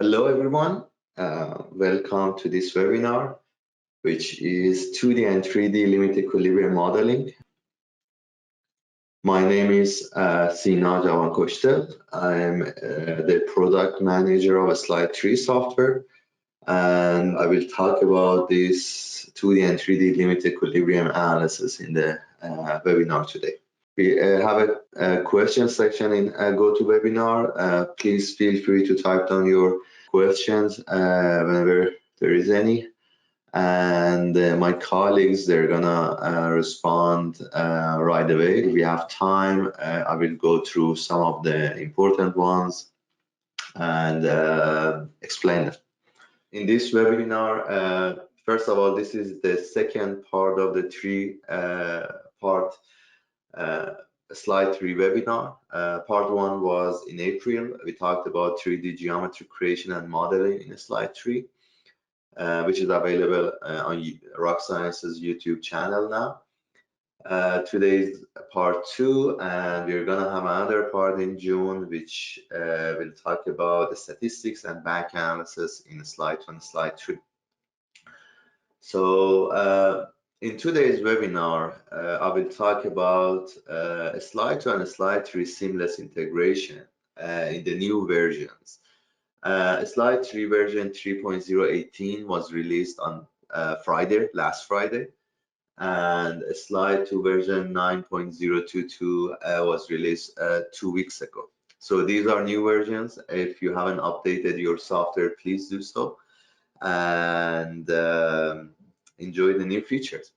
Hello everyone, welcome to this webinar, which is 2D and 3D limit equilibrium modeling. My name is Sina Javankoshte. I'm the product manager of Slide3 software, and I will talk about this 2D and 3D limit equilibrium analysis in the webinar today. We have a question section in GoToWebinar. Please feel free to type down your questions whenever there is any, and my colleagues, they're gonna respond right away. If we have time, I will go through some of the important ones and explain them. In this webinar, first of all, this is the second part of the three-part Slide 3 webinar. Part 1 was in April. We talked about 3D geometry creation and modeling in Slide 3, which is available on Rock Science's YouTube channel now. Today is part 2, and we're gonna have another part in June, which will talk about the statistics and back analysis in Slide 2 and Slide 3. So in today's webinar, I will talk about Slide 2 and Slide 3 seamless integration in the new versions. Slide 3 version 3.018 was released on last Friday, and Slide 2 version 9.022 was released 2 weeks ago. So these are new versions. If you haven't updated your software, please do so, and enjoy the new features.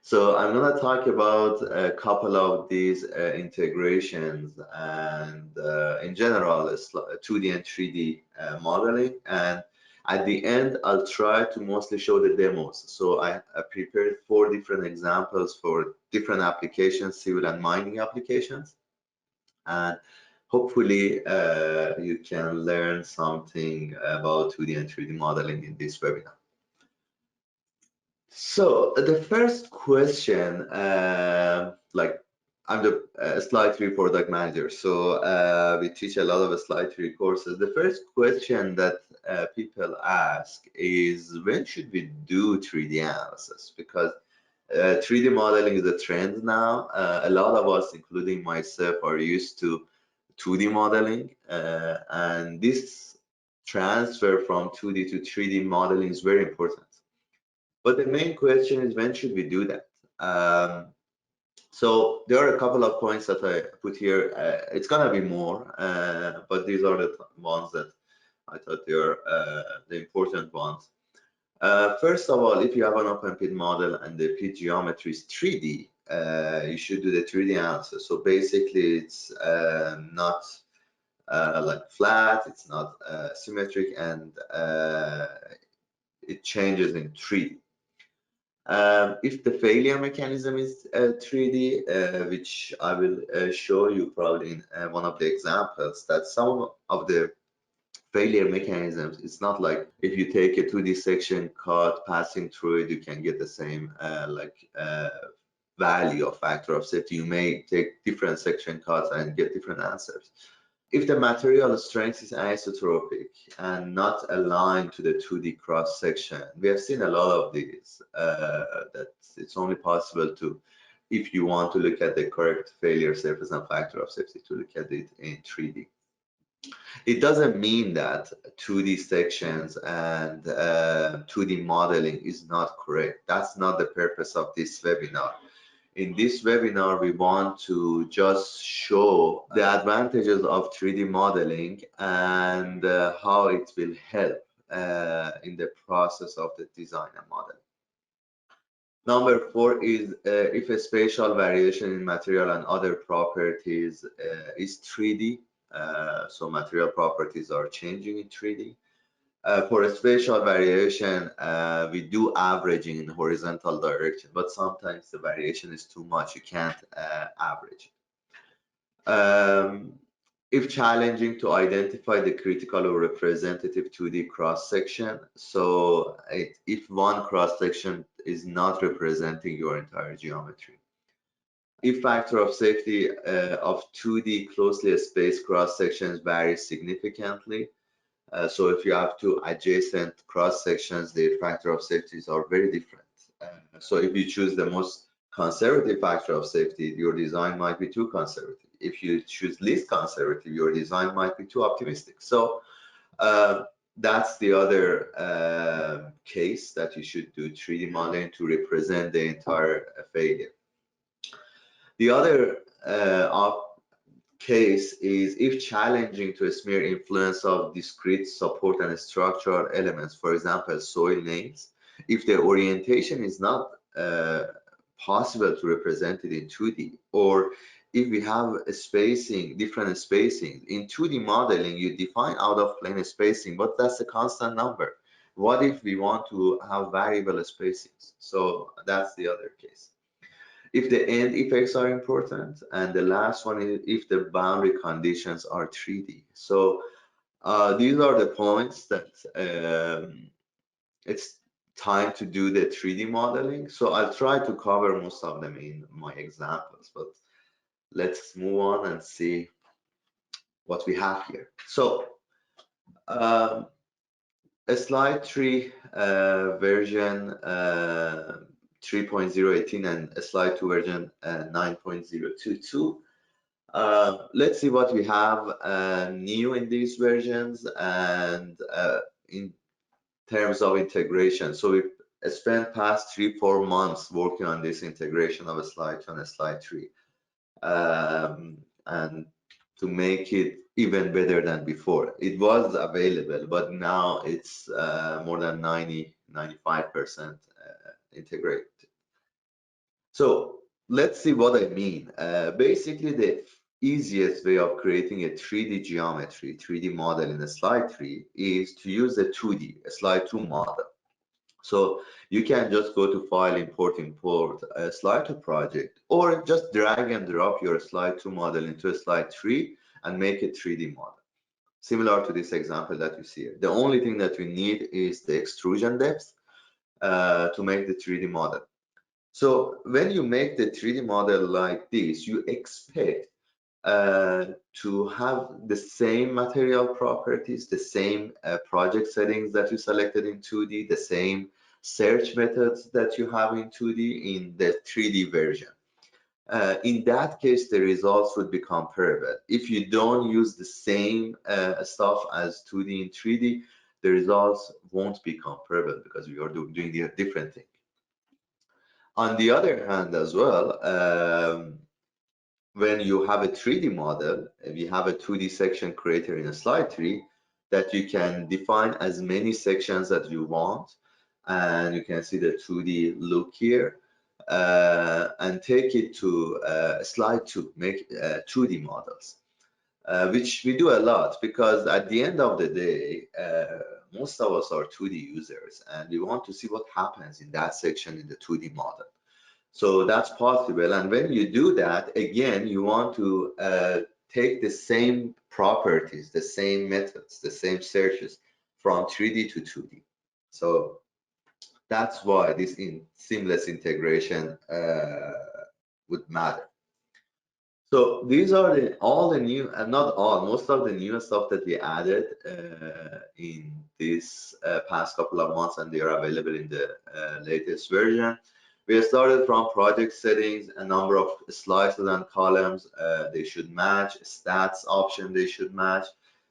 So I'm going to talk about a couple of these integrations and in general 2D and 3D modeling, and at the end I'll try to mostly show the demos. So I prepared 4 different examples for different applications, civil and mining applications, and hopefully you can learn something about 2D and 3D modeling in this webinar. So the first question, like I'm the Slide 3 product manager, so we teach a lot of Slide 3 courses. The first question that people ask is, when should we do 3D analysis? Because 3D modeling is a trend now. A lot of us, including myself, are used to 2D modeling, and this transfer from 2D to 3D modeling is very important. But the main question is, when should we do that? So there are a couple of points that I put here. It's gonna be more, but these are the ones that I thought they are the important ones. First of all, if you have an Openfit model and the pit geometry is 3D, you should do the 3D analysis. So basically, it's not like flat, it's not symmetric, and it changes in 3D. If the failure mechanism is 3D, which I will show you probably in one of the examples, that some of the failure mechanisms, it's not like if you take a 2D section cut, passing through it, you can get the same value of factor of safety. You may take different section cuts and get different answers. If the material strength is anisotropic and not aligned to the 2D cross section, we have seen a lot of these, that it's only possible to, if you want to look at the correct failure surface and factor of safety, to look at it in 3D. It doesn't mean that 2D sections and 2D modeling is not correct. That's not the purpose of this webinar. In this webinar, we want to just show the advantages of 3D modeling and how it will help in the process of the design and modeling. Number 4 is if a spatial variation in material and other properties is 3D, so material properties are changing in 3D. For a spatial variation, we do averaging in horizontal direction, but sometimes the variation is too much. You can't average. If challenging to identify the critical or representative 2D cross section, so if one cross section is not representing your entire geometry. If factor of safety of 2D closely spaced cross sections varies significantly, so if you have two adjacent cross sections, the factor of safeties are very different. So if you choose the most conservative factor of safety, your design might be too conservative. If you choose least conservative, your design might be too optimistic. So that's the other case that you should do 3D modeling to represent the entire failure. The other case is if challenging to estimate influence of discrete support and structural elements, for example, soil names, if the orientation is not possible to represent it in 2D, or if we have a spacing, different spacing. In 2D modeling, you define out of plane spacing, but that's a constant number. What if we want to have variable spacings? So that's the other case. If the end effects are important, and the last one is if the boundary conditions are 3D. So these are the points that it's time to do the 3D modeling. So I'll try to cover most of them in my examples, but let's move on and see what we have here. So a Slide 3 version 3.018 and a Slide 2 version 9.022. Let's see what we have new in these versions and in terms of integration. So we spent past 3-4 months working on this integration of a Slide 2 and a Slide 3, and to make it even better than before. It was available, but now it's more than 95% integrated. So let's see what I mean. Basically, the easiest way of creating a 3D geometry, 3D model in a Slide 3 is to use a 2D, a Slide 2 model. So you can just go to File, Import a Slide 2 project, or just drag and drop your Slide 2 model into a Slide 3 and make a 3D model. Similar to this example that you see here. The only thing that we need is the extrusion depth to make the 3D model. So when you make the 3D model like this, you expect to have the same material properties, the same project settings that you selected in 2D, the same search methods that you have in 2D in the 3D version. In that case, the results would be comparable. If you don't use the same stuff as 2D and 3D, the results won't be comparable because we are doing a different thing. On the other hand as well, when you have a 3D model, we have a 2D section creator in a Slide 3 that you can define as many sections that you want, and you can see the 2D look here, and take it to Slide 2, make 2D models, which we do a lot because at the end of the day, most of us are 2D users and we want to see what happens in that section in the 2D model. So that's possible, and when you do that, again, you want to take the same properties, the same methods, the same searches from 3D to 2D. So that's why this seamless integration would matter. So these are all the new, and not all, most of the new stuff that we added in this past couple of months, and they are available in the latest version. We have started from project settings, a number of slices and columns, they should match, stats option, they should match.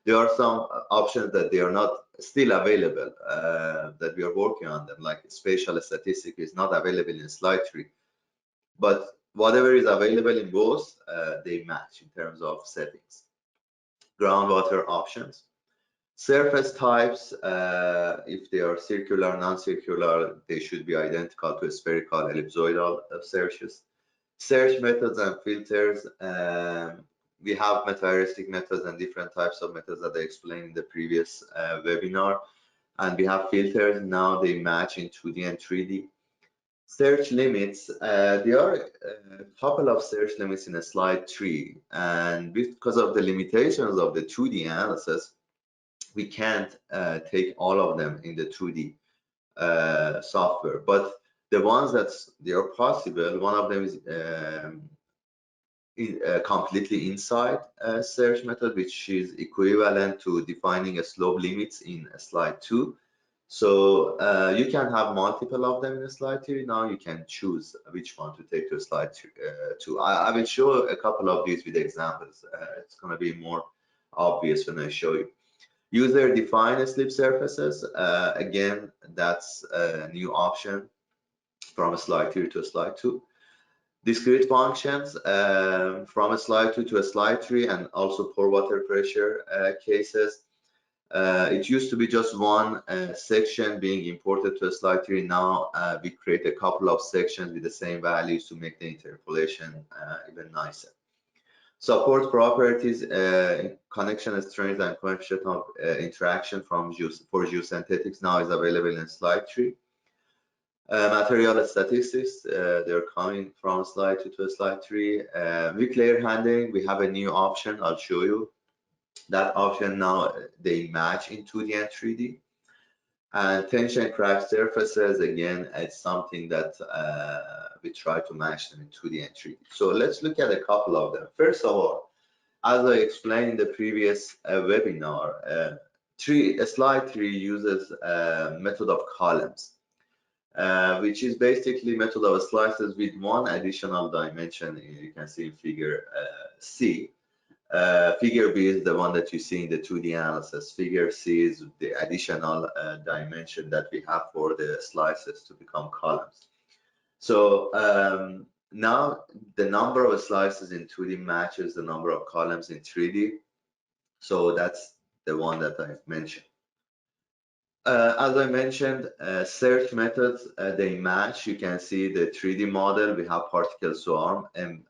There are some options that they are not still available, that we are working on them, like spatial statistic is not available in Slide 3. But whatever is available in both, they match in terms of settings. Groundwater options. Surface types, if they are circular, non-circular, they should be identical to spherical, ellipsoidal searches. Search methods and filters. We have meta-heuristic methods and different types of methods that I explained in the previous webinar. And we have filters, now they match in 2D and 3D. Search limits, there are a couple of search limits in a Slide 3, and because of the limitations of the 2D analysis, we can't take all of them in the 2D software. But the ones that they are possible, one of them is completely inside search method, which is equivalent to defining a slope limits in slide 2. So you can have multiple of them in slide 3. Now you can choose which one to take to slide 2. I will show a couple of these with examples. It's going to be more obvious when I show you. User defined slip surfaces. Again, that's a new option from slide 3 to slide 2. Discrete functions from a slide 2 to a slide 3, and also pore water pressure cases. It used to be just one section being imported to a slide 3. Now we create a couple of sections with the same values to make the interpolation even nicer. Support properties, connection strength and coefficient of interaction for geosynthetics now is available in slide 3. Material statistics, they're coming from slide 2 to slide 3. Weak layer handling, we have a new option. I'll show you that option now. They match in 2D and 3D. And tension crack surfaces, again, it's something that we try to match them in 2D and 3D. So let's look at a couple of them. First of all, as I explained in the previous webinar, slide 3 uses a method of columns, which is basically method of slices with one additional dimension. You can see in figure C. Figure B is the one that you see in the 2D analysis. Figure C is the additional dimension that we have for the slices to become columns. So now the number of slices in 2D matches the number of columns in 3D. So that's the one that I've mentioned. As I mentioned, search methods, they match. You can see the 3D model. We have particle swarm and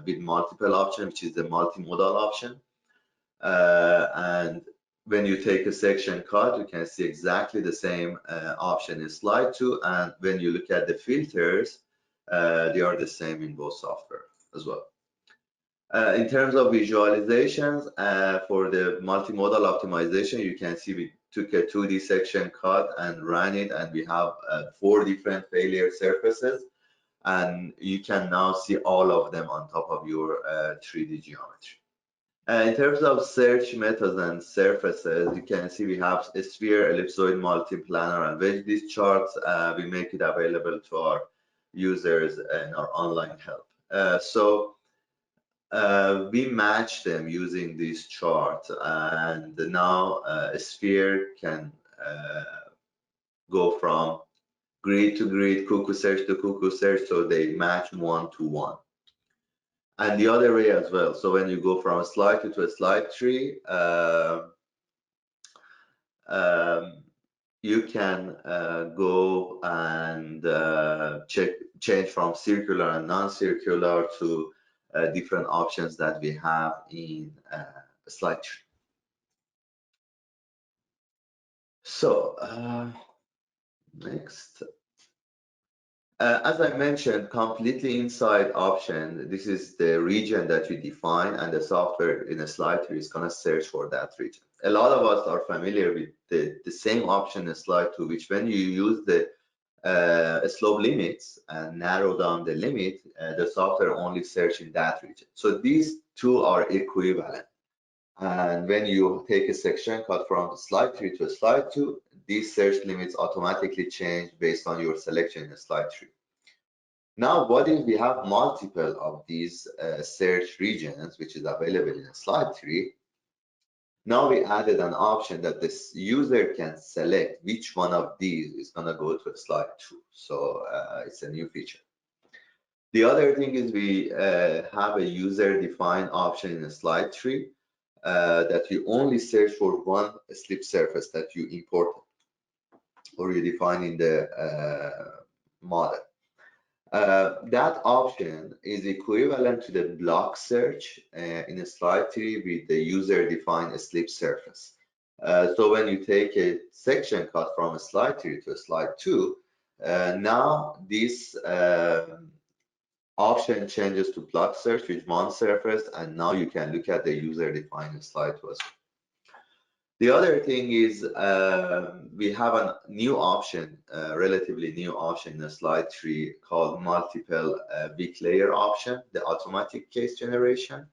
with multiple option, which is the multimodal option. And when you take a section cut, you can see exactly the same option in slide 2. And when you look at the filters, they are the same in both software as well. In terms of visualizations, for the multimodal optimization, you can see we took a 2D section cut and ran it, and we have 4 different failure surfaces, and you can now see all of them on top of your 3D geometry. In terms of search methods and surfaces, you can see we have a sphere, ellipsoid, multiplanar, and wedge. These charts, we make it available to our users in our online help. We match them using these charts, and now a sphere can go from grid to grid, cuckoo search to cuckoo search, so they match 1 to 1. And the other way as well. So when you go from a slide 2 to a slide 3, you can go and change from circular and non-circular to different options that we have in slide 3. So next. As I mentioned, completely inside option, this is the region that you define, and the software in a slide 3 is going to search for that region. A lot of us are familiar with the same option in slide 2, which when you use the slope limits and narrow down the limit, the software only search in that region. So these two are equivalent. And when you take a section cut from slide 3 to slide 2, these search limits automatically change based on your selection in slide 3. Now, what if we have multiple of these search regions, which is available in slide 3? Now we added an option that this user can select which one of these is going to go to slide 2. So it's a new feature. The other thing is we have a user-defined option in slide 3 that you only search for one slip surface that you imported or you define in the model. That option is equivalent to the block search in slide 3 with the user-defined slip surface. So when you take a section cut from slide 3 to slide 2, now this option changes to block search with one surface, and now you can look at the user-defined slide 2 as well. The other thing is we have a new option, relatively new option in slide 3 called multiple weak layer option, the automatic case generation.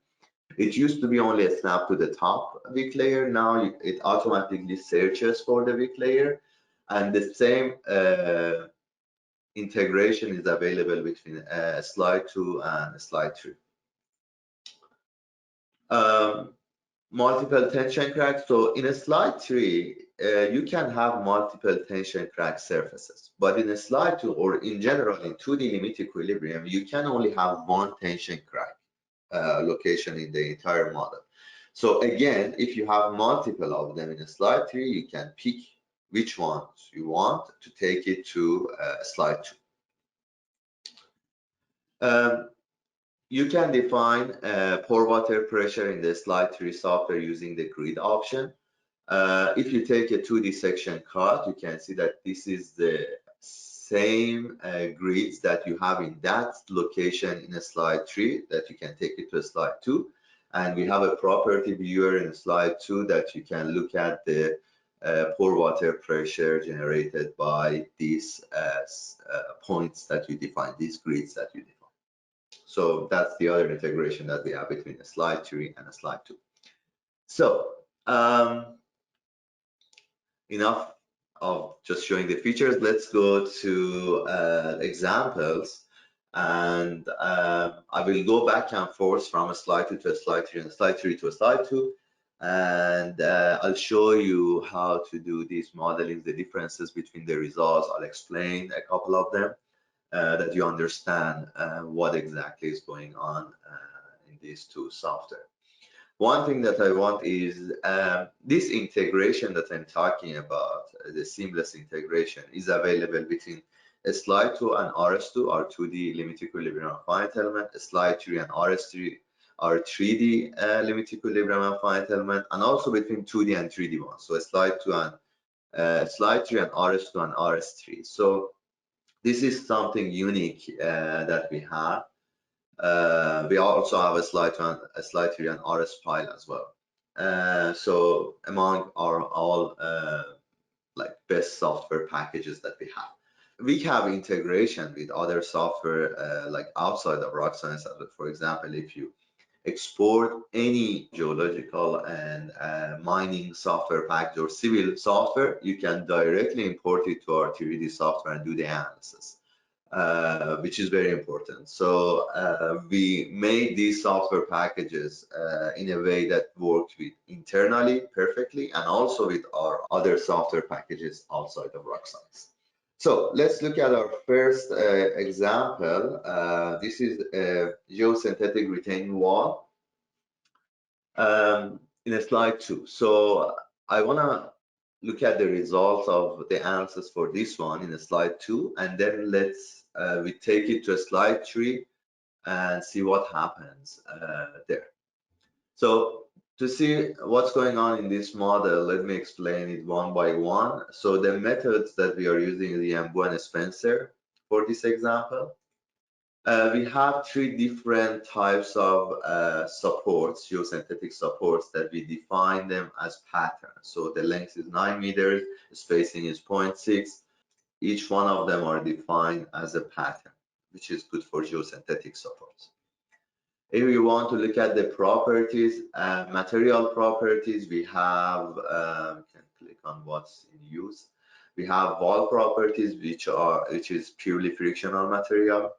It used to be only a snap to the top weak layer. Now it automatically searches for the weak layer, and the same integration is available between slide 2 and slide 3. Multiple tension cracks. So in a slide 3, you can have multiple tension crack surfaces, but in a slide 2 or in general in 2D limit equilibrium, you can only have one tension crack location in the entire model. So again, if you have multiple of them in a slide 3, you can pick which ones you want to take it to slide 2. You can define pore water pressure in the slide 3 software using the grid option. If you take a 2D section cut, you can see that this is the same grids that you have in that location in a slide 3 that you can take it to a slide 2. And we have a property viewer in slide 2 that you can look at the pore water pressure generated by these points that you define, these grids that you define. So that's the other integration that we have between a slide 3 and a slide 2. So enough of just showing the features. Let's go to examples, and I will go back and forth from a slide 2 to a slide 3 and a slide 3 to a slide 2, and I'll show you how to do these modeling, the differences between the results. I'll explain a couple of them that you understand what exactly is going on in these two software. One thing that I want is this integration that I'm talking about, the seamless integration, is available between a slide 2 and RS2, our 2D limit equilibrium of finite element, a slide 3 and RS3, our 3D limit equilibrium of finite element, and also between 2D and 3D ones. So a slide 2 and slide 3 and RS2 and RS3. So this is something unique that we have. We also have a slide 3 and RS file as well. So among our all like best software packages that we have. We have integration with other software like outside of rock science. For example, if you export any geological and mining software package or civil software, you can directly import it to our 3D software and do the analysis, which is very important. So we made these software packages in a way that worked with internally perfectly and also with our other software packages outside of rock science. So let's look at our first example. This is a geosynthetic retaining wall in a slide 2. So I want to look at the results of the analysis for this one in a slide 2, and then let's we take it to a slide 3 and see what happens there. So to see what's going on in this model, let me explain it one by one. So the methods that we are using is the Yambu and Spencer for this example. We have 3 different types of supports, geosynthetic supports, that we define them as patterns. So the length is 9 meters, the spacing is 0.6. Each one of them are defined as a pattern, which is good for geosynthetic supports. If we want to look at the properties, material properties, we have, can click on what's in use. We have wall properties, which is purely frictional material,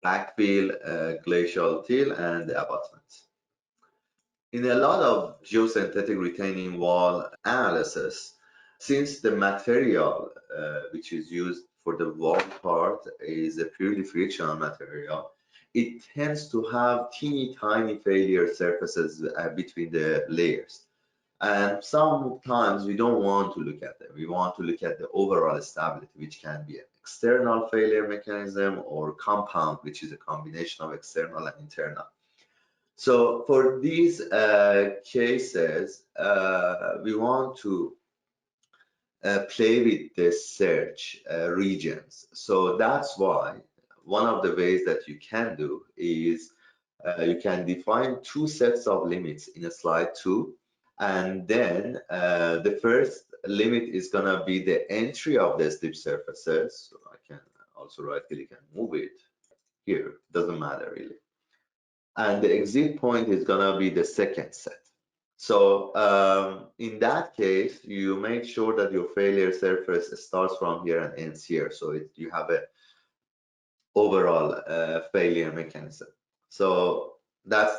backfill, glacial till, and the abutments. In a lot of geosynthetic retaining wall analysis, since the material which is used for the wall part is a purely frictional material, it tends to have teeny tiny failure surfaces between the layers. And sometimes we don't want to look at them. We want to look at the overall stability, which can be an external failure mechanism or compound, which is a combination of external and internal. So for these cases, we want to play with the search regions. So that's why one of the ways that you can do is you can define 2 sets of limits in a slide 2 And then the first limit is gonna be the entry of the slip surfaces. So I can also right click and move it here, doesn't matter really. And the exit point is gonna be the second set. So in that case, you make sure that your failure surface starts from here and ends here. So you have a overall failure mechanism. So that's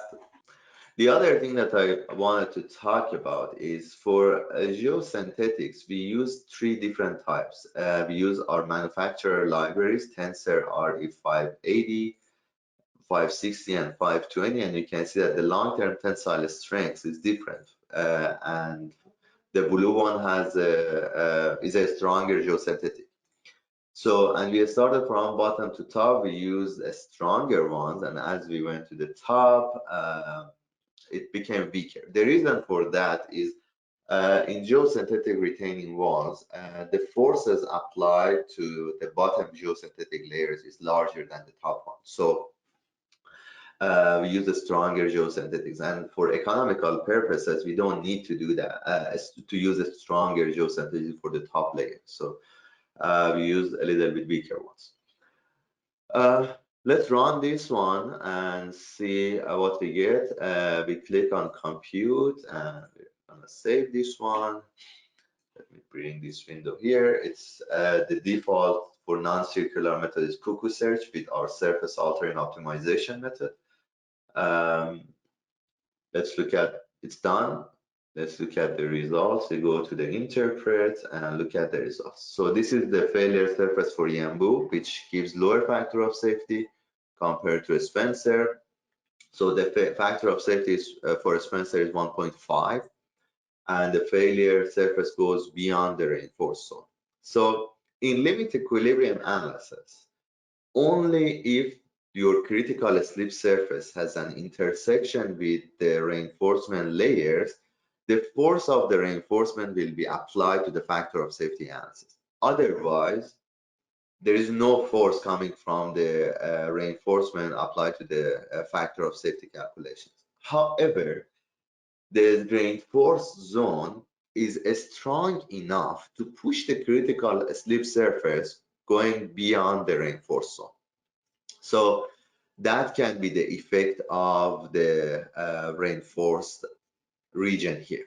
the other thing that I wanted to talk about is for geosynthetics, we use 3 different types. We use our manufacturer libraries, Tensor RE580, 560, and 520, and you can see that the long-term tensile strength is different. And the blue one has is a stronger geosynthetic. So, and we started from bottom to top, we used a stronger ones, and as we went to the top, it became weaker. The reason for that is in geosynthetic retaining walls, the forces applied to the bottom geosynthetic layers is larger than the top one. So we use the stronger geosynthetics, and for economical purposes, we don't need to do that, to use a stronger geosynthetic for the top layer. So we use a little bit weaker ones. Let's run this one and see what we get. We click on compute and we're gonna save this one. Let me bring this window here. It's the default for non-circular method is cuckoo search with our surface altering optimization method. Let's look at it's done. Let's look at the results. We go to the interpret and look at the results. So this is the failure surface for Yambu, which gives lower factor of safety compared to a Spencer. So the factor of safety is, for a Spencer is 1.5, and the failure surface goes beyond the reinforced zone. So in limit equilibrium analysis, only if your critical slip surface has an intersection with the reinforcement layers, the force of the reinforcement will be applied to the factor of safety analysis. Otherwise, there is no force coming from the reinforcement applied to the factor of safety calculations. However, the reinforced zone is strong enough to push the critical slip surface going beyond the reinforced zone. So that can be the effect of the reinforced region here.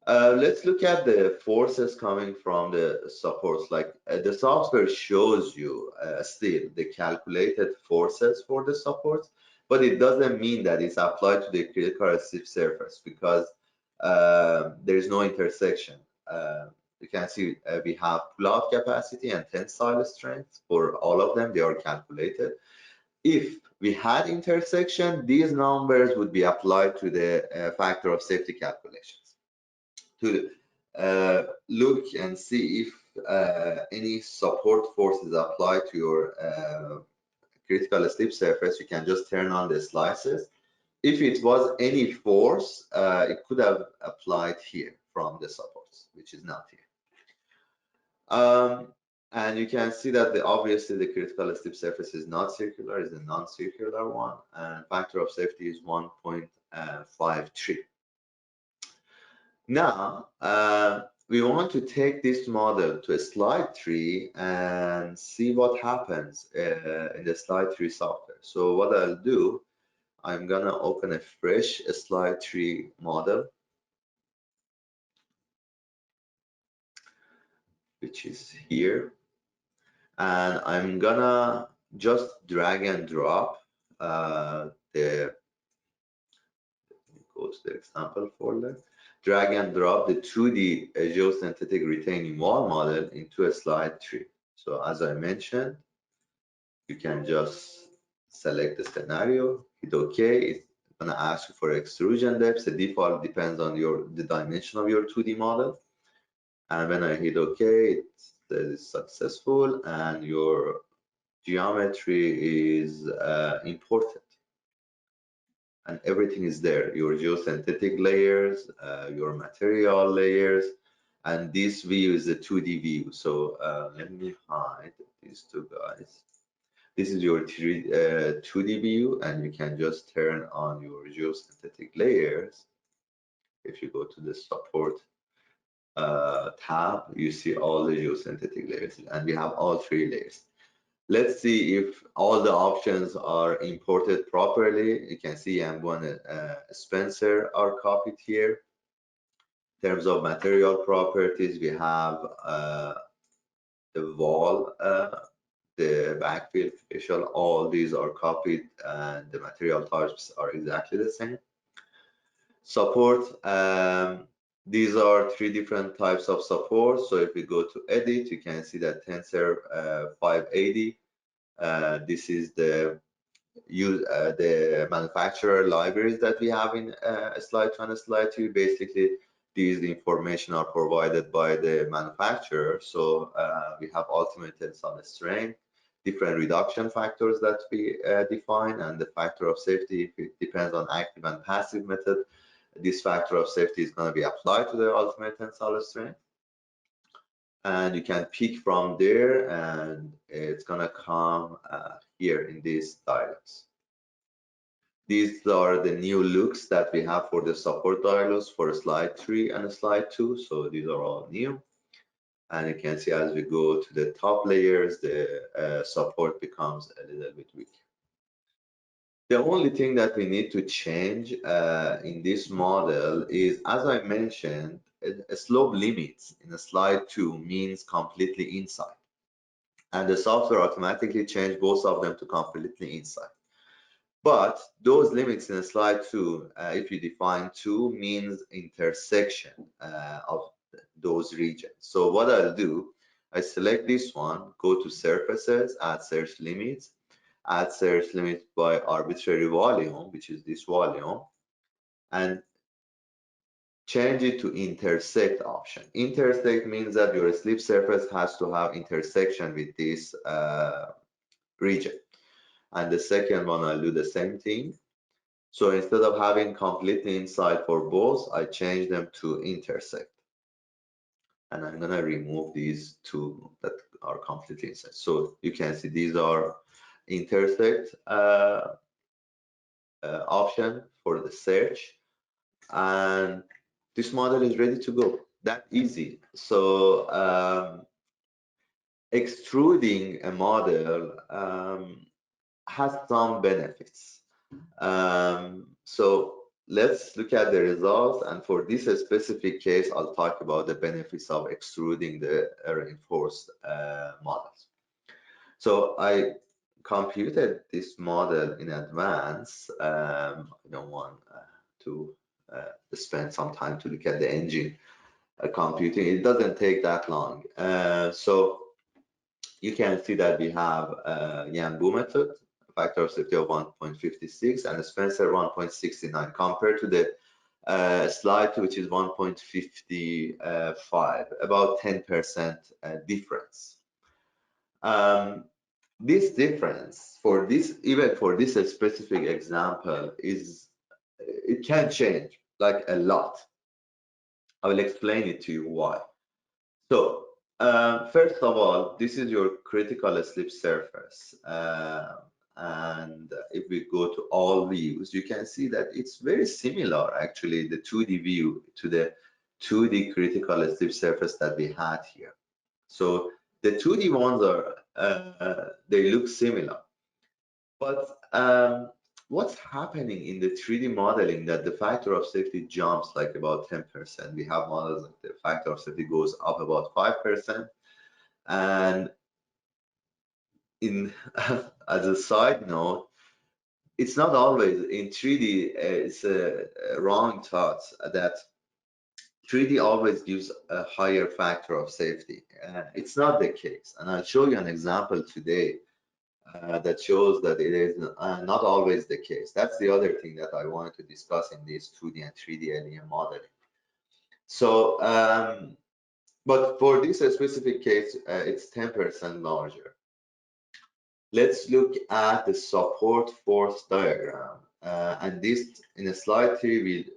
Let's look at the forces coming from the supports. Like the software shows you still the calculated forces for the supports, but it doesn't mean that it's applied to the critical slip surface because there is no intersection. You can see we have pull-out capacity and tensile strength for all of them. They are calculated. If we had intersection, these numbers would be applied to the factor of safety calculations to look and see if any support force is applied to your critical slip surface. You can just turn on the slices. If it was any force, it could have applied here from the supports, which is not here. And you can see that obviously the critical slip surface is not circular, is a non-circular one, and factor of safety is 1.53. Now, we want to take this model to a slide 3 and see what happens in the slide 3 software. So what I'll do, I'm gonna open a fresh slide 3 model, which is here. And I'm gonna just drag and drop go to the example folder, drag and drop the 2D geosynthetic retaining wall model into a slide 3. So as I mentioned, you can just select the scenario, hit OK. It's gonna ask you for extrusion depth. The default depends on the dimension of your 2D model. And when I hit OK, it says it's successful and your geometry is imported and everything is there, your geosynthetic layers, your material layers, and this view is the 2D view. So let me hide these two guys. This is your 2D view, and you can just turn on your geosynthetic layers If you go to the support tab, you see all the geosynthetic layers, and we have all 3 layers. Let's see if all the options are imported properly. You can see M1 Spencer are copied here. In terms of material properties, we have the wall, the backfill, facial, all these are copied, and the material types are exactly the same. Support, these are 3 different types of support. So if we go to edit, you can see that Tensor 580, this is the manufacturer libraries that we have in Slide2 and Slide3. Basically, these information are provided by the manufacturer. So we have ultimate tensile strength, different reduction factors that we define, and the factor of safety, if it depends on active and passive method, this factor of safety is going to be applied to the ultimate tensile strength. And you can pick from there, and it's going to come here in these dialogues. These are the new looks that we have for the support dialogues for Slide 3 and Slide 2. So these are all new. And you can see as we go to the top layers, the support becomes a little bit weak. The only thing that we need to change in this model is, as I mentioned, a slope limits in a Slide 2 means completely inside. And the software automatically changed both of them to completely inside. But those limits in a Slide 2, if you define 2, means intersection of those regions. So what I'll do, I select this one, go to surfaces, add search limits, add search limit by arbitrary volume, which is this volume, and change it to intersect option. Intersect means that your slip surface has to have intersection with this region. And the second one, I'll do the same thing. So instead of having completely inside for both, I change them to intersect. And I'm gonna remove these 2 that are completely inside. So you can see these are intersect option for the search, and this model is ready to go. That easy. So extruding a model has some benefits. So let's look at the results, and for this specific case, I'll talk about the benefits of extruding the reinforced models. So I computed this model in advance. I don't want to spend some time to look at the engine computing. It doesn't take that long. So you can see that we have Yambu method, factor of safety of 1.56, and Spencer 1.69 compared to the Slide 2, which is 1.55, about 10% difference. This difference for this, even for this specific example, it can change like a lot. I will explain it to you why. So first of all, this is your critical slip surface. And if we go to all views, you can see that it's very similar, actually, the 2D view to the 2D critical slip surface that we had here. So the 2D ones are, they look similar. But what's happening in the 3D modeling that the factor of safety jumps like about 10%. We have models like the factor of safety goes up about 5%. And in as a side note, it's not always in 3D, it's a wrong thought that 3D always gives a higher factor of safety. It's not the case. And I'll show you an example today that shows that it is not always the case. That's the other thing that I wanted to discuss in this 2D and 3D LEM modeling. So, but for this specific case, it's 10% larger. Let's look at the support force diagram. And this, in Slide 3,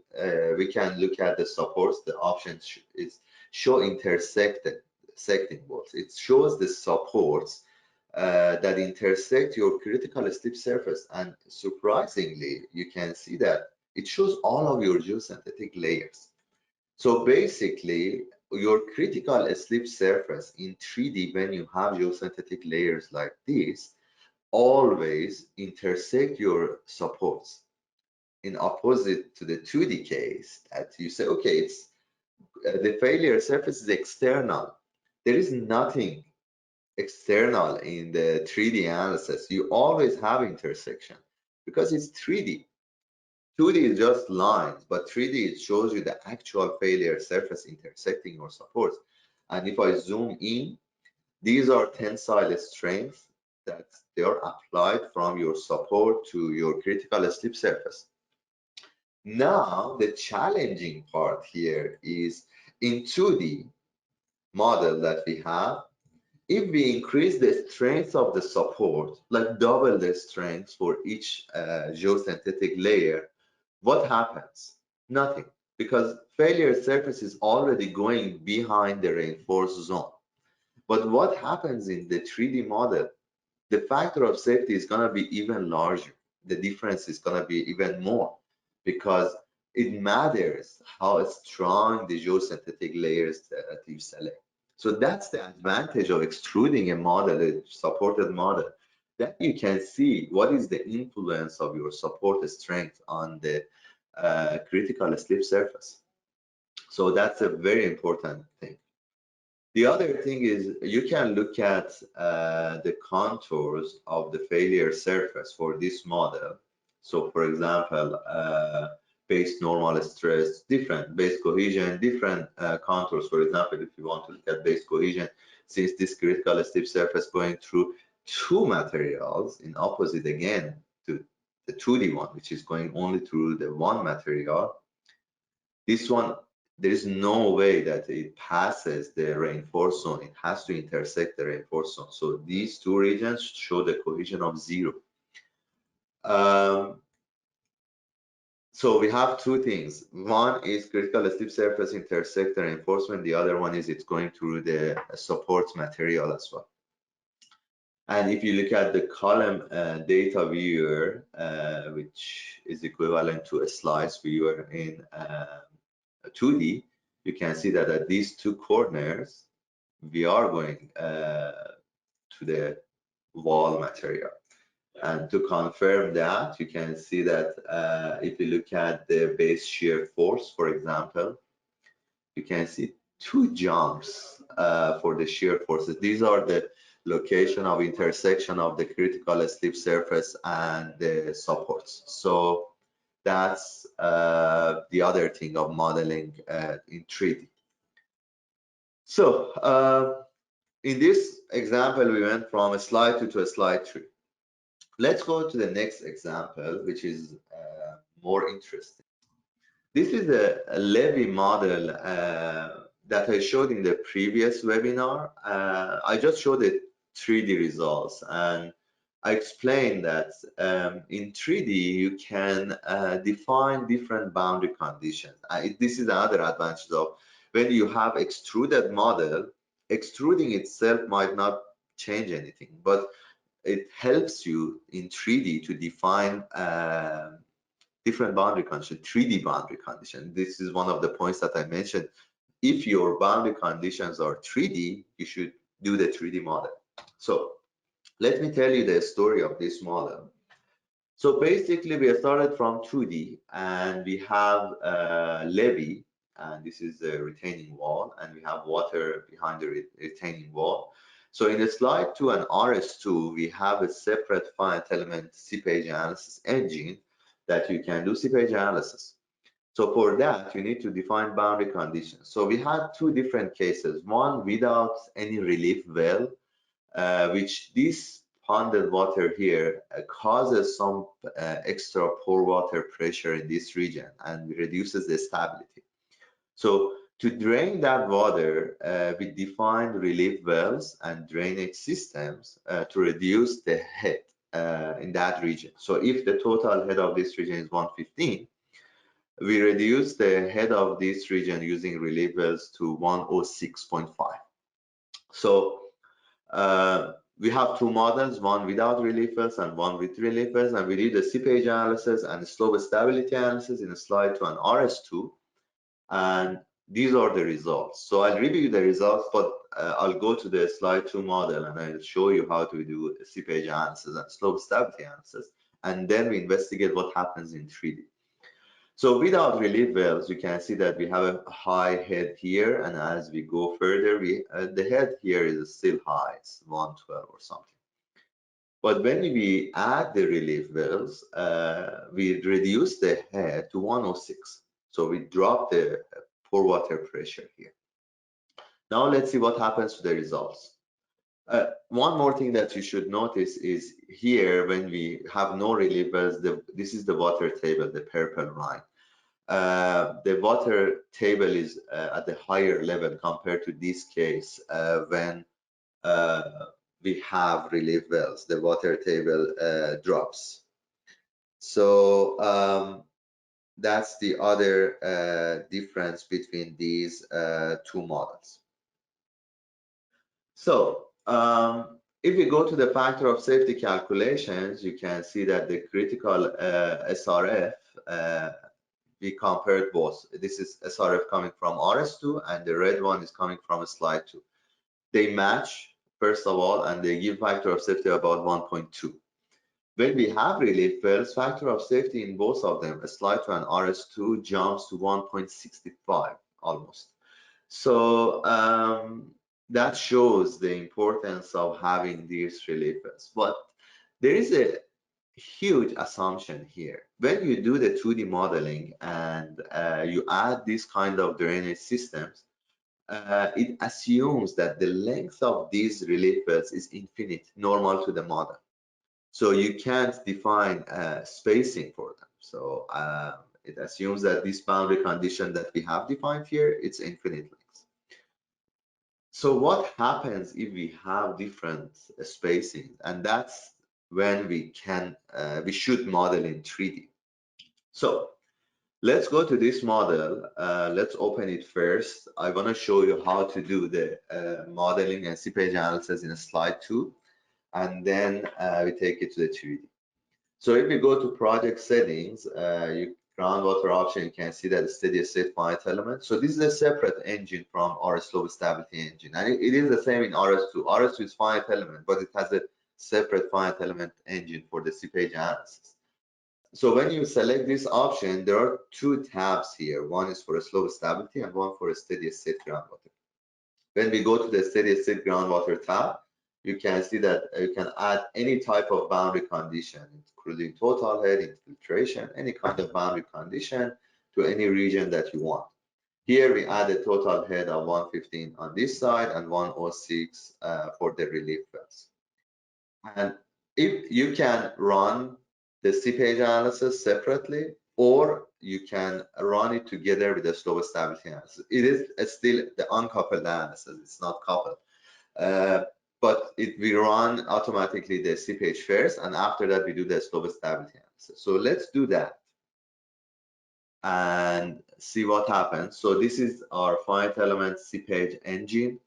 we can look at the supports. The option is show intersecting bolts. It shows the supports that intersect your critical slip surface, and surprisingly, you can see that it shows all of your geosynthetic layers. So basically, your critical slip surface in 3D, when you have geosynthetic layers like this, always intersect your supports. In opposite to the 2D case, that you say, okay, it's the failure surface is external. There is nothing external in the 3D analysis. You always have intersection because it's 3D. 2D is just lines, but 3D it shows you the actual failure surface intersecting your supports. And if I zoom in, these are tensile strengths that they are applied from your support to your critical slip surface. Now, the challenging part here is in 2D model that we have, if we increase the strength of the support, like double the strength for each geosynthetic layer, what happens? Nothing, because failure surface is already going behind the reinforced zone. But what happens in the 3D model? The factor of safety is going to be even larger. The difference is going to be even more because it matters how strong the geosynthetic layers that you select. So that's the advantage of extruding a model, a supported model, that you can see what is the influence of your support strength on the critical slip surface. So that's a very important thing. The other thing is you can look at the contours of the failure surface for this model. So for example, base normal stress, different base cohesion, different contours. For example, if you want to look at base cohesion, since this critical slip surface going through two materials in opposite again to the 2D one, which is going only through the one material, this one, there is no way that it passes the reinforced zone. It has to intersect the reinforced zone. So these two regions show the cohesion of 0. So we have two things. One is critical slip surface intersect the reinforcement. The other one is it's going through the support material as well. And if you look at the column data viewer, which is equivalent to a slice viewer in 2D, you can see that at these two corners, we are going to the wall material. And to confirm that, you can see that if you look at the base shear force, for example, you can see two jumps for the shear forces. These are the location of intersection of the critical slip surface and the supports. So that's the other thing of modeling in 3D. So in this example, we went from a slide 2 to a slide 3. Let's go to the next example, which is more interesting. This is a levy model that I showed in the previous webinar. I just showed the 3D results, and I explained that in 3D you can define different boundary conditions. This is another advantage of when you have extruded model. Extruding itself might not change anything, but it helps you in 3D to define different boundary conditions, 3D boundary conditions. This is one of the points that I mentioned. If your boundary conditions are 3D, you should do the 3D model. So let me tell you the story of this model. So basically, we started from 2D, and we have a levee, and this is the retaining wall, and we have water behind the retaining wall. So in the slide 2 and RS2, we have a separate finite element seepage analysis engine that you can do seepage analysis. So for that, you need to define boundary conditions. So we had two different cases, one without any relief well, which this ponded water here causes some extra pore water pressure in this region and reduces the stability. So to drain that water, we defined relief wells and drainage systems to reduce the head in that region. So if the total head of this region is 115, we reduce the head of this region using relief wells to 106.5. So we have two models, one without relief wells and one with relief wells, and we did the seepage analysis and slope stability analysis in slide 2 and RS2. And these are the results. So I'll review the results, but I'll go to the slide 2 model and I'll show you how to do seepage analysis and slope stability analysis, and then we investigate what happens in 3D. So without relief wells, you can see that we have a high head here, and as we go further, the head here is still high, it's 112 or something. But when we add the relief wells, we reduce the head to 106. So we drop the pore water pressure here. Now let's see what happens to the results. One more thing that you should notice is here, when we have no relief wells, this is the water table, the purple line. The water table is at the higher level compared to this case when we have relief wells. The water table drops. So that's the other difference between these two models. So if we go to the factor of safety calculations, you can see that the critical SRF, we compared both. This is SRF coming from RS2 and the red one is coming from slide 2. They match, first of all, and they give factor of safety about 1.2. When we have relief wells, factor of safety in both of them, slide 2 and RS2, jumps to 1.65 almost. So that shows the importance of having these relief wells. But there is a huge assumption here. When you do the 2D modeling and you add this kind of drainage systems, it assumes that the length of these relief wells is infinite, normal to the model. So you can't define spacing for them. So it assumes that this boundary condition that we have defined here, it's infinite length. So what happens if we have different spacing? And that's when we should model in 3D. So let's go to this model. Let's open it first. I want to show you how to do the modeling and seepage analysis in slide 2, and then we take it to the 3D. So if we go to project settings, groundwater option, you can see that steady state finite element. So this is a separate engine from our slope stability engine, and it is the same in RS2. RS2 is finite element, but it has a separate finite element engine for the seepage analysis. So when you select this option, there are two tabs here. One is for slope stability and one for steady state groundwater. When we go to the steady state groundwater tab, you can see that you can add any type of boundary condition, including total head, infiltration, any kind of boundary condition to any region that you want. Here we add a total head of 115 on this side and 106 for the relief wells. And if you can run the seepage analysis separately, or you can run it together with the slope stability analysis. It is still the uncoupled analysis, it's not coupled. But we run automatically the seepage first, and after that we do the slope stability analysis. So let's do that and see what happens. So this is our finite element seepage engine.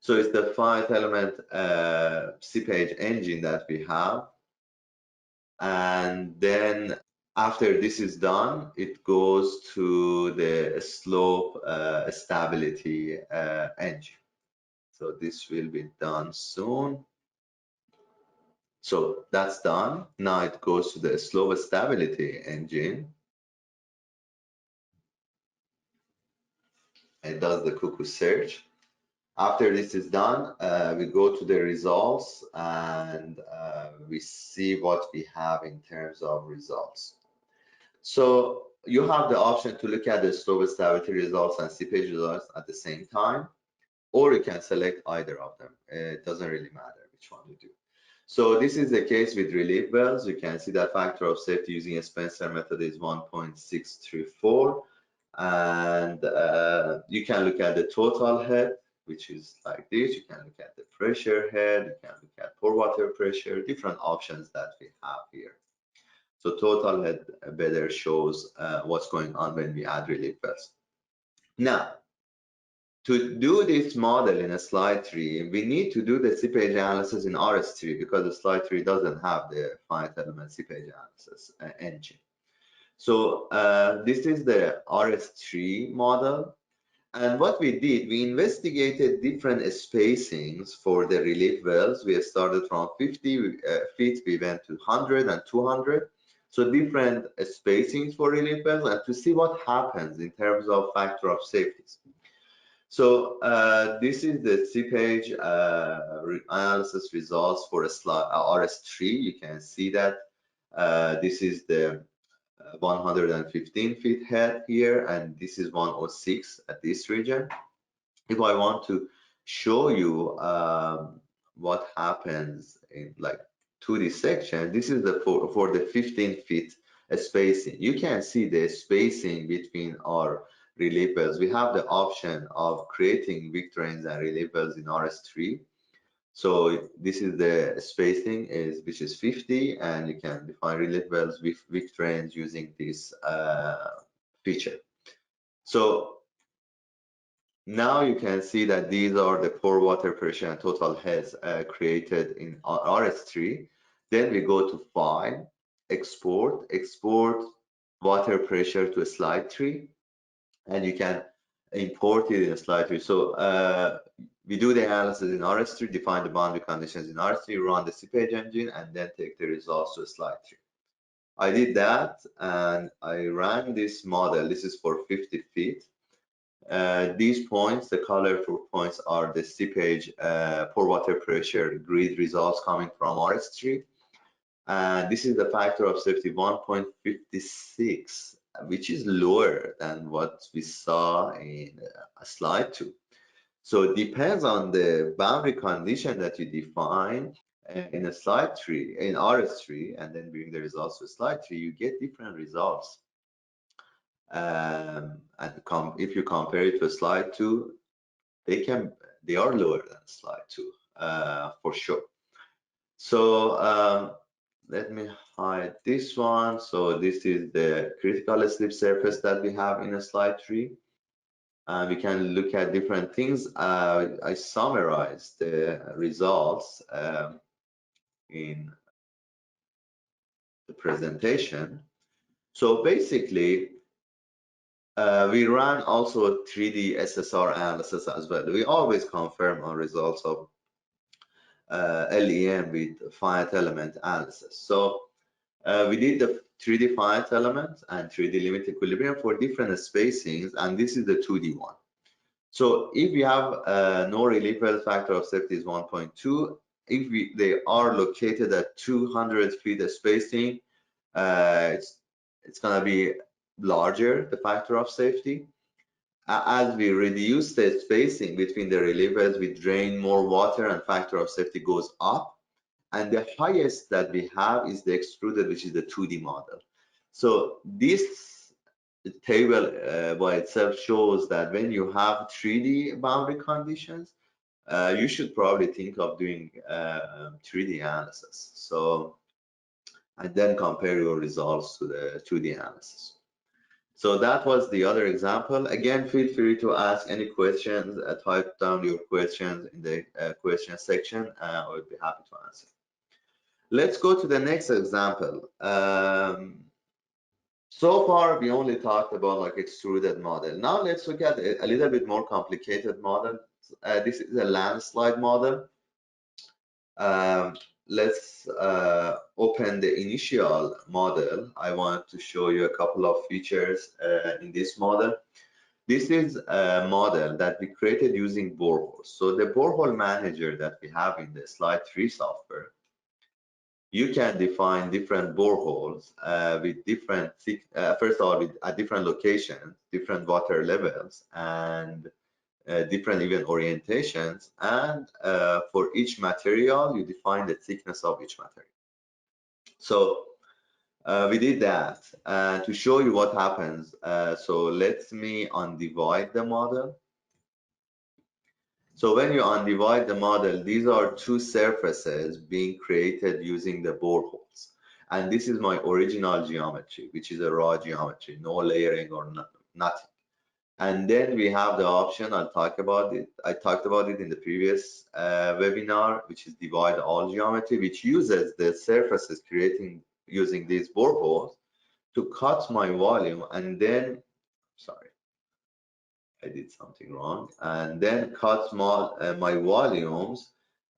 So it's the finite element seepage engine that we have. And then after this is done, it goes to the slope stability engine. So this will be done soon. So that's done. Now it goes to the slope stability engine. It does the cuckoo search. After this is done, we go to the results and we see what we have in terms of results. So you have the option to look at the slope stability results and seepage results at the same time, or you can select either of them. It doesn't really matter which one you do. So this is the case with relief wells. You can see that factor of safety using a Spencer method is 1.634, and you can look at the total head, which is like this. You can look at the pressure head, you can look at pore water pressure, different options that we have here. So total head better shows what's going on when we add relief wells. Now, to do this model in a slide 3, we need to do the seepage analysis in RS3 because the slide 3 doesn't have the finite element seepage analysis engine. So this is the RS3 model. And what we did, we investigated different spacings for the relief wells. We started from 50 feet, we went to 100 and 200. So different spacings for relief wells, and to see what happens in terms of factor of safety. So this is the seepage analysis results for a slide RS3. You can see that this is the 115 feet head here, and this is 106 at this region. If I want to show you what happens in like 2D section, this is the for the 15 feet spacing. You can see the spacing between our relief wells. We have the option of creating wick drains and relief wells in RS3. So this is the spacing which is 50, and you can define relief wells with wick drains using this feature. So now you can see that these are the pore water pressure and total heads created in RS3. Then we go to File, Export water pressure to a Slide3, and you can import it in a Slide3. So we do the analysis in RS3, define the boundary conditions in RS3, run the seepage engine, and then take the results to a Slide3. I did that, and I ran this model. This is for 50 feet. These points, the colorful points, are the seepage pore water pressure grid results coming from RS3. And this is the factor of safety 1.56, which is lower than what we saw in slide 2. So it depends on the boundary condition that you define in a slide 3, in RS3, and then bring the results to slide 3, you get different results. And if you compare it to slide 2, they are lower than slide 2 for sure. So let me hide this one. So this is the critical slip surface that we have in a slide 3. We can look at different things. I summarized the results in the presentation. So basically, we ran also a 3D SSR analysis as well. We always confirm our results of LEM with finite element analysis. So we did the 3D finite element and 3D limit equilibrium for different spacings, and this is the 2D one. So if we have no relief well factor of safety is 1.2, if they are located at 200 feet spacing, it's going to be larger, the factor of safety. As we reduce the spacing between the relief wells, we drain more water and factor of safety goes up. And the highest that we have is the extruded, which is the 2D model. So this table by itself shows that when you have 3D boundary conditions, you should probably think of doing 3D analysis. So, and then compare your results to the 2D analysis. So that was the other example. Again, feel free to ask any questions, type down your questions in the question section. I would be happy to answer. Let's go to the next example. So far, we only talked about like extruded model. Now let's look at a little bit more complicated model. This is a landslide model. Let's open the initial model. I want to show you a couple of features in this model. This is a model that we created using boreholes. So the borehole manager that we have in the Slide3 software, you can define different boreholes with different, first of all, at different locations, different water levels, and different even orientations. And for each material, you define the thickness of each material. So we did that to show you what happens. So let me undivide the model. So when you undivide the model, these are two surfaces being created using the boreholes. And this is my original geometry, which is a raw geometry, no layering or nothing. And then we have the option, I'll talk about it. I talked about it in the previous webinar, which is divide all geometry, which uses the surfaces creating using these boreholes to cut my volume and then, sorry, I did something wrong, and then cut my volumes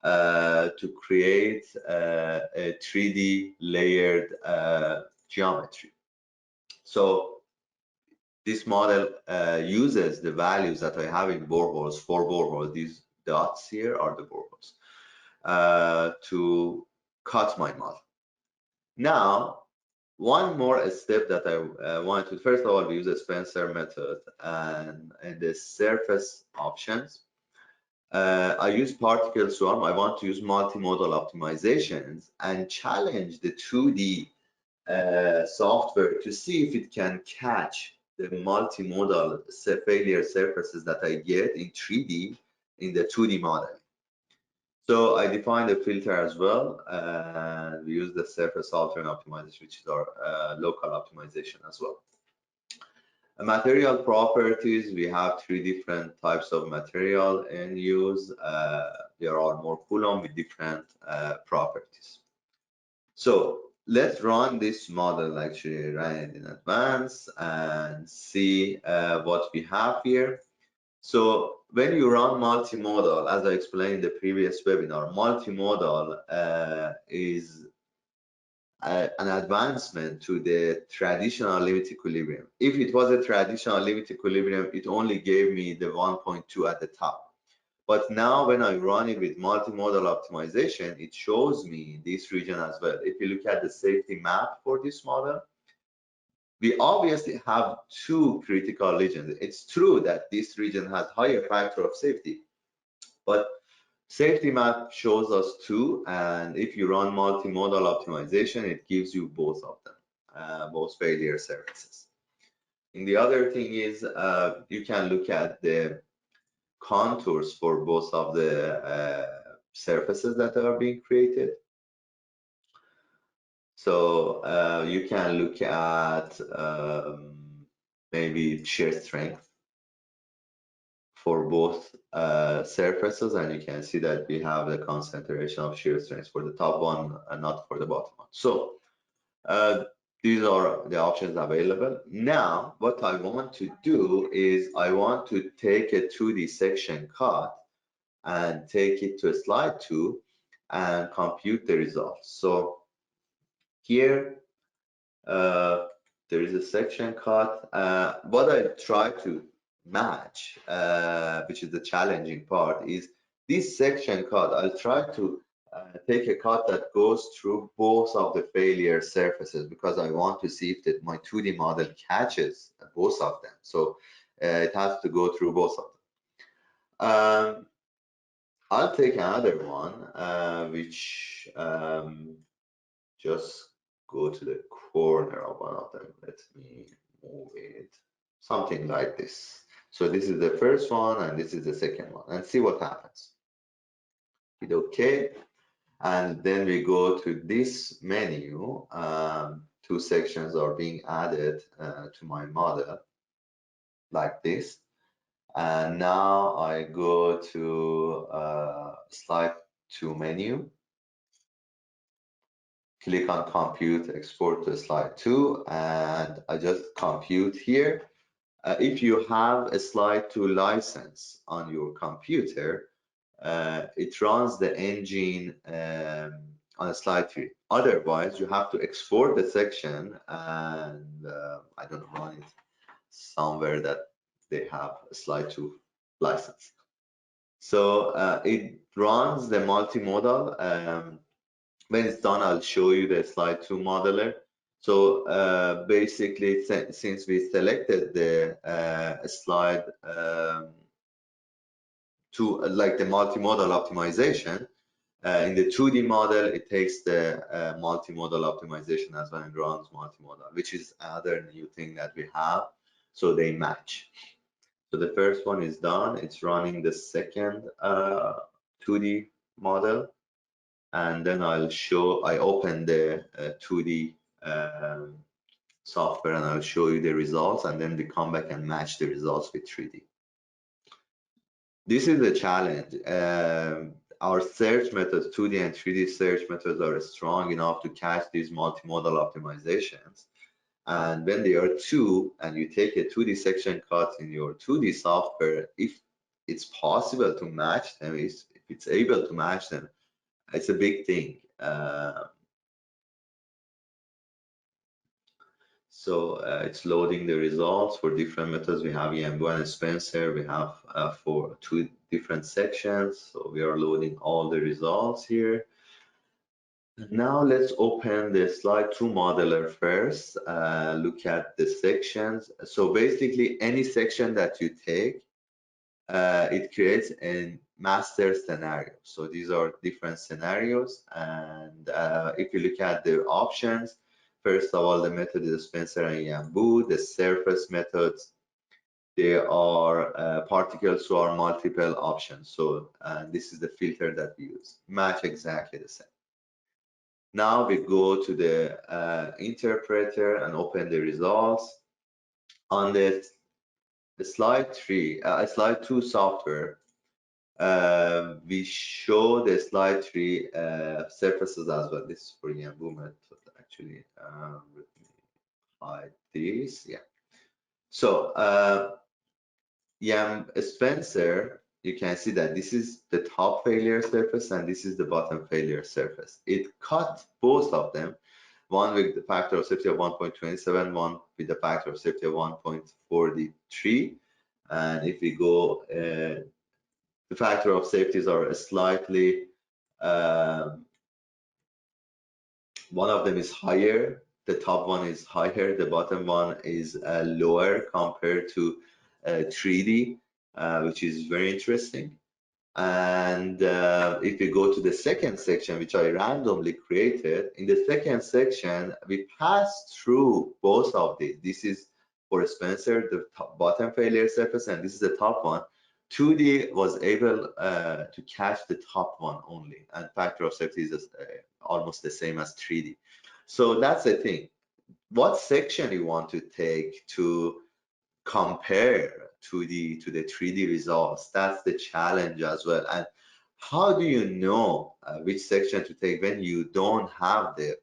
to create a 3D layered geometry. So this model uses the values that I have in boreholes, 4 boreholes. These dots here are the boreholes to cut my model. Now, one more step that I want to, first of all, we use a Spencer method, and in the surface options, I use particle swarm. I want to use multimodal optimizations and challenge the 2D software to see if it can catch the multimodal failure surfaces that I get in 3D in the 2D model. So I defined a filter as well, and we use the surface altering optimization, which is our local optimization as well. Material properties, we have 3 different types of material in use. There are more Coulomb with different properties. So let's run this model, actually run it in advance and see what we have here. So when you run multimodal, as I explained in the previous webinar, multimodal is an advancement to the traditional limit equilibrium. If it was a traditional limit equilibrium, it only gave me the 1.2 at the top. But now when I run it with multimodal optimization, it shows me this region as well. If you look at the safety map for this model, we obviously have 2 critical regions. It's true that this region has higher factor of safety, but safety map shows us 2, and if you run multimodal optimization, it gives you both of them, both failure surfaces. And the other thing is you can look at the contours for both of the surfaces that are being created. So you can look at maybe shear strength for both surfaces, and you can see that we have the concentration of shear strength for the top one and not for the bottom one. So these are the options available. Now, what I want to do is I want to take a 2D section cut and take it to a slide 2 and compute the results. So here there is a section cut. What I try to match, which is the challenging part, is this section cut. I'll try to take a cut that goes through both of the failure surfaces because I want to see if my 2D model catches both of them. So it has to go through both of them. I'll take another one, which just go to the corner of one of them. Let me move it, something like this. So this is the first one and this is the second one, and see what happens. Hit OK, and then we go to this menu. 2 sections are being added to my model like this. And now I go to slide 2 menu, click on compute, export to slide 2, and I just compute here. If you have a slide 2 license on your computer, it runs the engine on a slide 3. Otherwise, you have to export the section and I don't know, run it somewhere that they have a slide 2 license. So it runs the multimodal. When it's done, I'll show you the slide 2 modeler. So basically, since we selected the slide to like the multimodal optimization, in the 2D model, it takes the multimodal optimization as well and runs multimodal, which is another new thing that we have. So they match. So the first one is done. It's running the second 2D model. And then I open the 2D software and I'll show you the results, and then we come back and match the results with 3D. This is the challenge. Our search methods, 2D and 3D search methods, are strong enough to catch these multimodal optimizations. And when they are two, and you take a 2D section cut in your 2D software, if it's possible to match them, if it's able to match them, it's a big thing. So it's loading the results for different methods. We have Yambo and Spencer. We have for two different sections. So we are loading all the results here. Now let's open the Slide3 modeler first. Look at the sections. So basically, any section that you take, it creates a master scenario. So these are different scenarios. And if you look at the options, first of all, the method is Spencer and Yambu. The surface methods, there are particles who are multiple options. So this is the filter that we use. Match exactly the same. Now we go to the interpreter and open the results. On the Slide2 software, we show the Slide3 surfaces as well. This is for Yambu method actually. Let me hide this. Yeah. So Spencer, you can see that this is the top failure surface and this is the bottom failure surface. It cut both of them, one with the factor of safety of 1.27, one with the factor of safety of 1.43. And if we go, the factor of safeties are slightly, one of them is higher, the top one is higher, the bottom one is lower compared to 3D, which is very interesting. And if we go to the second section, which I randomly created, in the second section, we pass through both of these. This is for Spencer, the bottom failure surface, and this is the top one. 2D was able to catch the top one only, and factor of safety is almost the same as 3D. So that's the thing. What section you want to take to compare to the 3D results? That's the challenge as well. And how do you know which section to take when you don't have the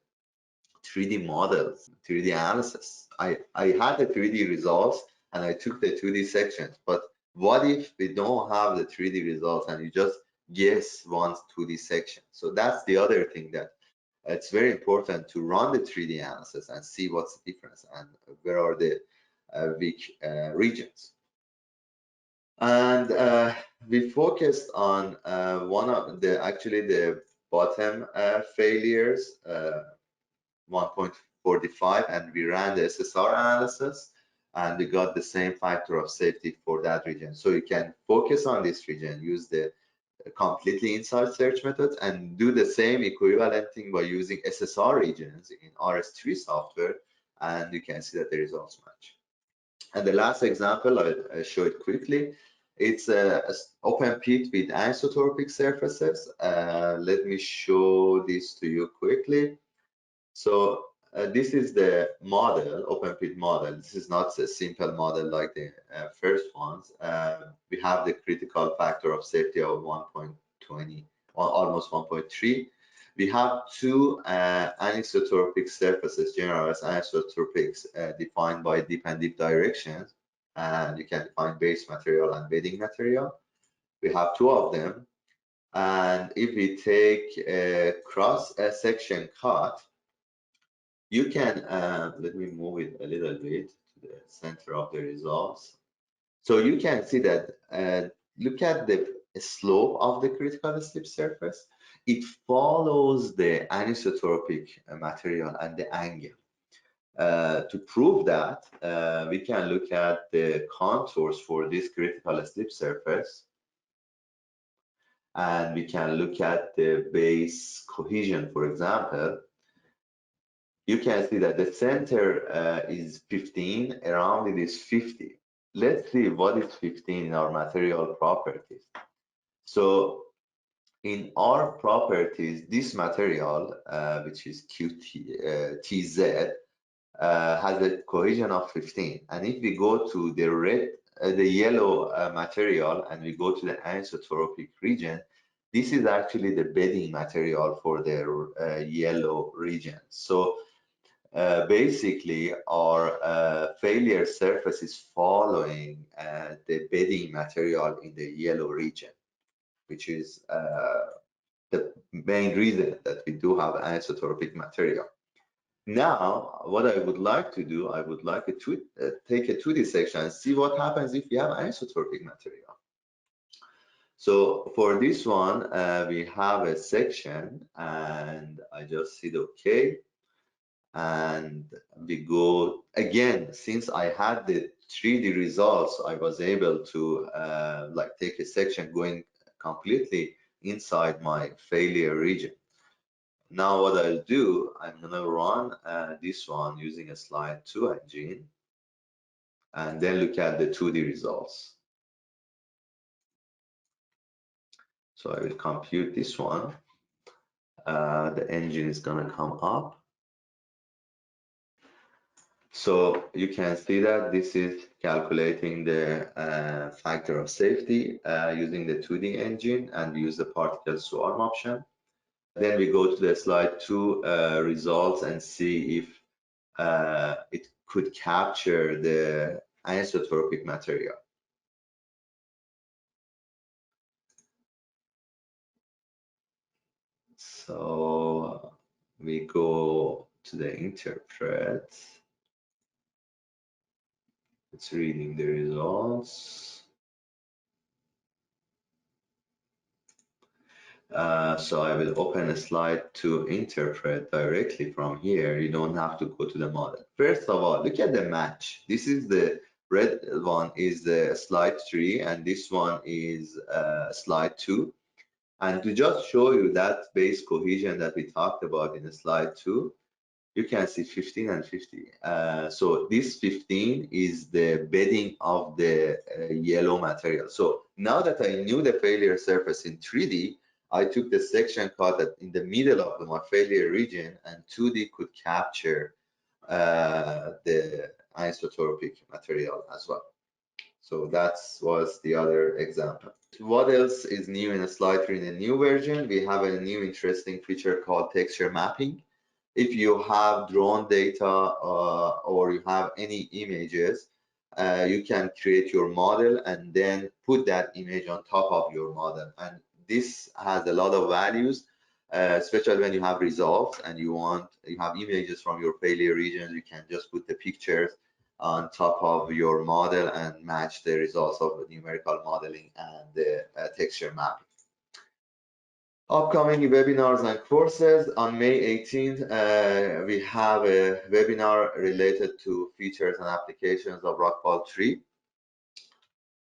3D models, 3D analysis? I had the 3D results and I took the 2D sections, but what if we don't have the 3D results and you just guess one 2D section? So that's the other thing, that it's very important to run the 3D analysis and see what's the difference and where are the weak regions. And we focused on one of the bottom failures, 1.45, and we ran the SSR analysis and we got the same factor of safety for that region. So you can focus on this region, use the completely inside search method, and do the same equivalent thing by using SSR regions in RS3 software, and you can see that the results match. And the last example, I'll show it quickly. It's an open pit with anisotropic surfaces. Let me show this to you quickly. So this is the model, open pit model. This is not a simple model like the first ones. We have the critical factor of safety of 1.20, almost 1.3. We have two anisotropic surfaces, generalized anisotropics, defined by deep and deep directions. And you can define base material and bedding material. We have two of them. And if we take a cross section cut, you can, let me move it a little bit to the center of the results. So you can see that, look at the slope of the critical slip surface. It follows the anisotropic material and the angle. To prove that, we can look at the contours for this critical slip surface, and we can look at the base cohesion, for example. You can see that the center is 15, around it is 50. Let's see what is 15 in our material properties. So in our properties, this material, which is TZ, has a cohesion of 15. And if we go to the yellow material, and we go to the anisotropic region, this is actually the bedding material for the yellow region. So basically our failure surface is following the bedding material in the yellow region, which is the main reason that we do have anisotropic material. Now, what I would like to do, I would like to take a 2D section and see what happens if we have anisotropic material. So for this one, we have a section, and I just hit OK. And we go again, since I had the 3D results, I was able to like take a section going completely inside my failure region. Now what I'll do, I'm gonna run this one using a Slide3 engine and then look at the 2D results. So I will compute this one. The engine is gonna come up. So you can see that this is calculating the factor of safety using the 2D engine, and we use the particle swarm option. Then we go to the Slide3 results and see if it could capture the anisotropic material. So we go to the interpret. It's reading the results. So I will open a slide to interpret directly from here. You don't have to go to the model. First of all, look at the match. This is the red one is the Slide3, and this one is Slide2. And to just show you that base cohesion that we talked about in the Slide2, you can see 15 and 50. So this 15 is the bedding of the yellow material. So now that I knew the failure surface in 3D, I took the section cut in the middle of my failure region, and 2D could capture the anisotropic material as well. So that was the other example. What else is new in the Slide3 in the new version? We have a new interesting feature called texture mapping. If you have drone data or you have any images, you can create your model and then put that image on top of your model. And this has a lot of values, especially when you have results and you have images from your failure regions. You can just put the pictures on top of your model and match the results of the numerical modeling and the texture mapping. Upcoming webinars and courses. On May 18th, we have a webinar related to features and applications of Rockfall 3.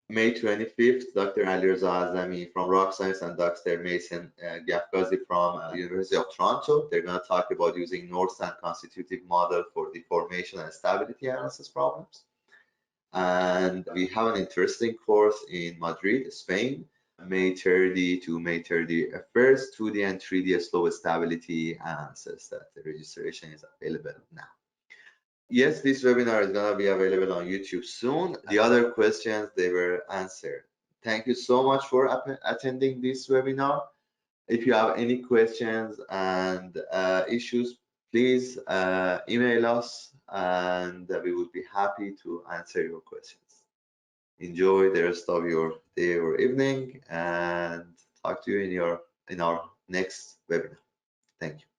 May 25th, Dr. Ali Reza Azami from Rock Science and Dr. Mason Gafgazi from the University of Toronto. They're going to talk about using North and constitutive model for deformation and stability analysis problems. And we have an interesting course in Madrid, Spain, May 30 to May 31st, 2D and 3D slope stability analysis. That the registration is available now. Yes, this webinar is going to be available on YouTube soon. The other questions, they were answered. Thank you so much for attending this webinar. If you have any questions and issues, please email us and we would be happy to answer your questions. Enjoy the rest of your day or evening, and talk to you in our next webinar. Thank you.